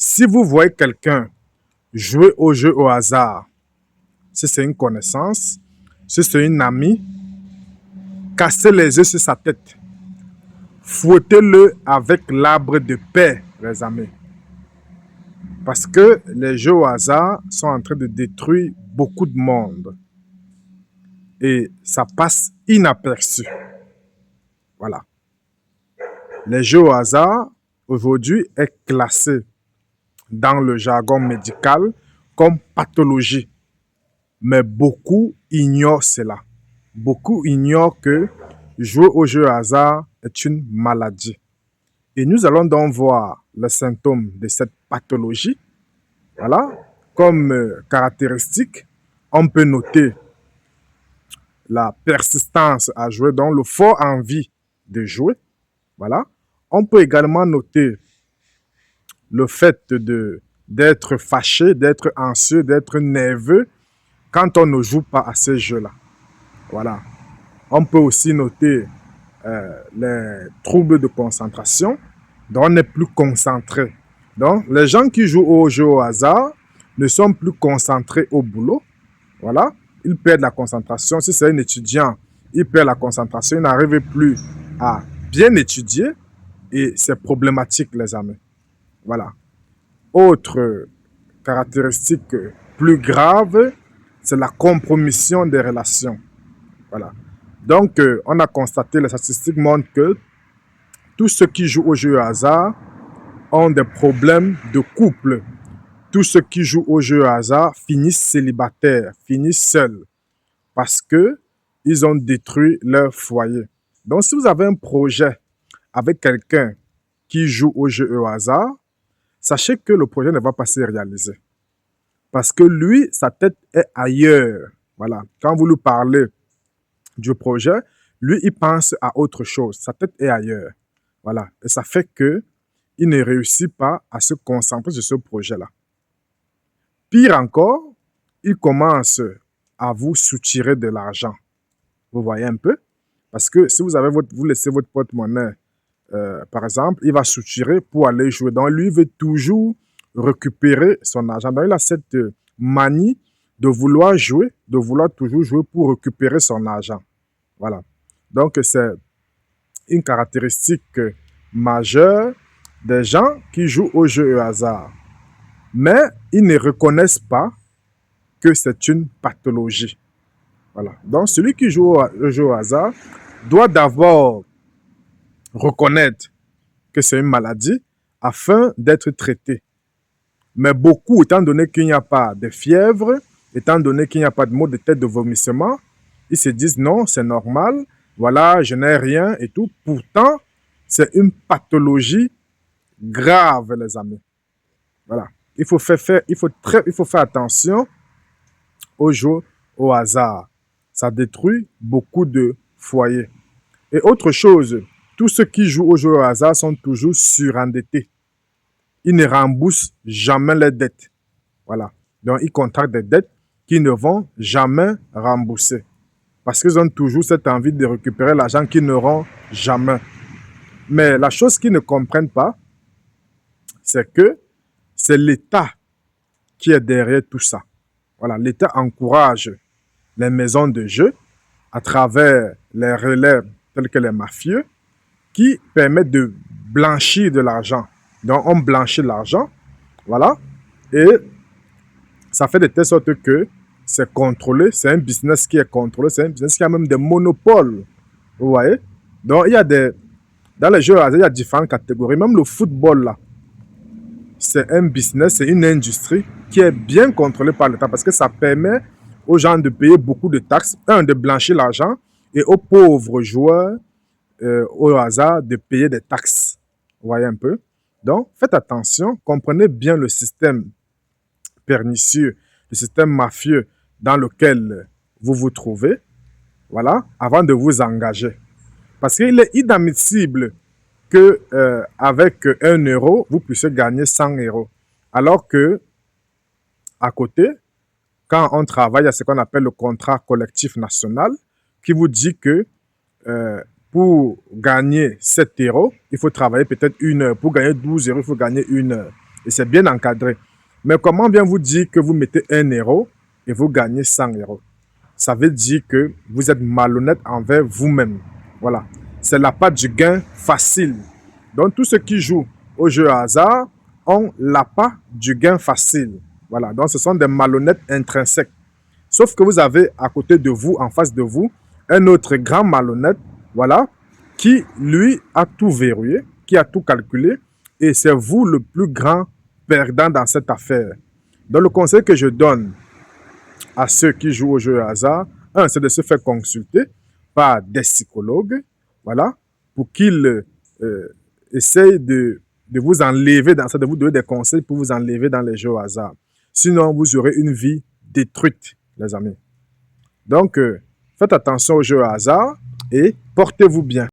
Si vous voyez quelqu'un jouer au jeu au hasard, si c'est une connaissance, si c'est une amie, cassez les yeux sur sa tête. Fouettez-le avec l'arbre de paix, les amis. Parce que les jeux au hasard sont en train de détruire beaucoup de monde. Et ça passe inaperçu. Voilà. Les jeux au hasard, aujourd'hui, est classé dans le jargon médical comme pathologie. Mais beaucoup ignorent cela. Beaucoup ignorent que jouer au jeu au hasard est une maladie. Et nous allons donc voir les symptômes de cette pathologie. Voilà. Comme caractéristique, on peut noter la persistance à jouer, donc le fort envie de jouer. Voilà. On peut également noter le fait d'être fâché, d'être anxieux, d'être nerveux quand on ne joue pas à ces jeux-là. Voilà. On peut aussi noter les troubles de concentration, donc on n'est plus concentré. Donc, les gens qui jouent au jeu au hasard ne sont plus concentrés au boulot. Voilà. Ils perdent la concentration. Si c'est un étudiant, il perd la concentration, il n'arrive plus à bien étudier et c'est problématique, les amis. Voilà. Autre caractéristique plus grave, c'est la compromission des relations. Voilà. Donc, on a constaté, les statistiques montrent que tous ceux qui jouent au jeu au hasard ont des problèmes de couple. Tous ceux qui jouent au jeu au hasard finissent célibataires, finissent seuls, parce que ils ont détruit leur foyer. Donc, si vous avez un projet avec quelqu'un qui joue au jeu au hasard, sachez que le projet ne va pas se réaliser. Parce que lui, sa tête est ailleurs. Voilà. Quand vous lui parlez du projet, lui, il pense à autre chose. Sa tête est ailleurs. Voilà. Et ça fait que il ne réussit pas à se concentrer sur ce projet-là. Pire encore, il commence à vous soutirer de l'argent. Vous voyez un peu? Parce que si vous laissez votre porte-monnaie, par exemple, il va soutirer pour aller jouer. Donc, lui, il veut toujours récupérer son argent. Donc, il a cette manie de vouloir jouer, de vouloir toujours jouer pour récupérer son argent. Voilà. Donc, c'est une caractéristique majeure des gens qui jouent au jeu au hasard. Mais ils ne reconnaissent pas que c'est une pathologie. Voilà. Donc, celui qui joue au jeu au hasard doit d'abord reconnaître que c'est une maladie afin d'être traité. Mais beaucoup, étant donné qu'il n'y a pas de fièvre, étant donné qu'il n'y a pas de maux de tête, de vomissement, ils se disent non, c'est normal, voilà, je n'ai rien et tout. Pourtant, c'est une pathologie grave, les amis. Voilà. Il faut faire attention au jeu au hasard. Ça détruit beaucoup de foyers. Et autre chose, tous ceux qui jouent au jeu au hasard sont toujours surendettés. Ils ne remboursent jamais les dettes. Voilà. Donc, ils contractent des dettes qu'ils ne vont jamais rembourser. Parce qu'ils ont toujours cette envie de récupérer l'argent qu'ils n'auront jamais. Mais la chose qu'ils ne comprennent pas, c'est que c'est l'État qui est derrière tout ça. Voilà, l'État encourage les maisons de jeu à travers les relais tels que les mafieux qui permettent de blanchir de l'argent. Donc, on blanchit l'argent, voilà, et ça fait de telle sorte que c'est contrôlé, c'est un business qui est contrôlé, c'est un business qui a même des monopoles, vous voyez. Donc, dans les jeux, il y a différentes catégories, même le football, là, c'est un business, c'est une industrie qui est bien contrôlée par l'État parce que ça permet aux gens de payer beaucoup de taxes, de blanchir l'argent, et aux pauvres joueurs, au hasard, de payer des taxes. Vous voyez un peu? Donc, faites attention, comprenez bien le système pernicieux, le système mafieux dans lequel vous vous trouvez, voilà, avant de vous engager. Parce qu'il est inadmissible que avec 1 euro, vous puissiez gagner 100 euros. Alors que, à côté, quand on travaille à ce qu'on appelle le contrat collectif national, qui vous dit que pour gagner 7 euros, il faut travailler peut-être 1 heure. Pour gagner 12 euros, il faut gagner 1 heure. et c'est bien encadré. Mais comment bien vous dire que vous mettez 1 euro et vous gagnez 100 euros? Ça veut dire que vous êtes malhonnête envers vous-même. Voilà. C'est la part du gain facile. Donc, tous ceux qui jouent au jeu hasard ont la part du gain facile. Voilà. Donc, ce sont des malhonnêtes intrinsèques. Sauf que vous avez à côté de vous, en face de vous, un autre grand malhonnête, voilà, qui, lui, a tout verrouillé, qui a tout calculé, et c'est vous le plus grand perdant dans cette affaire. Donc, le conseil que je donne à ceux qui jouent au jeu hasard, c'est de se faire consulter par des psychologues, voilà, pour qu'ils essayent de vous enlever dans ça, de vous donner des conseils pour vous enlever dans les jeux au hasard. Sinon, vous aurez une vie détruite, les amis. Donc, faites attention aux jeux au hasard et portez-vous bien.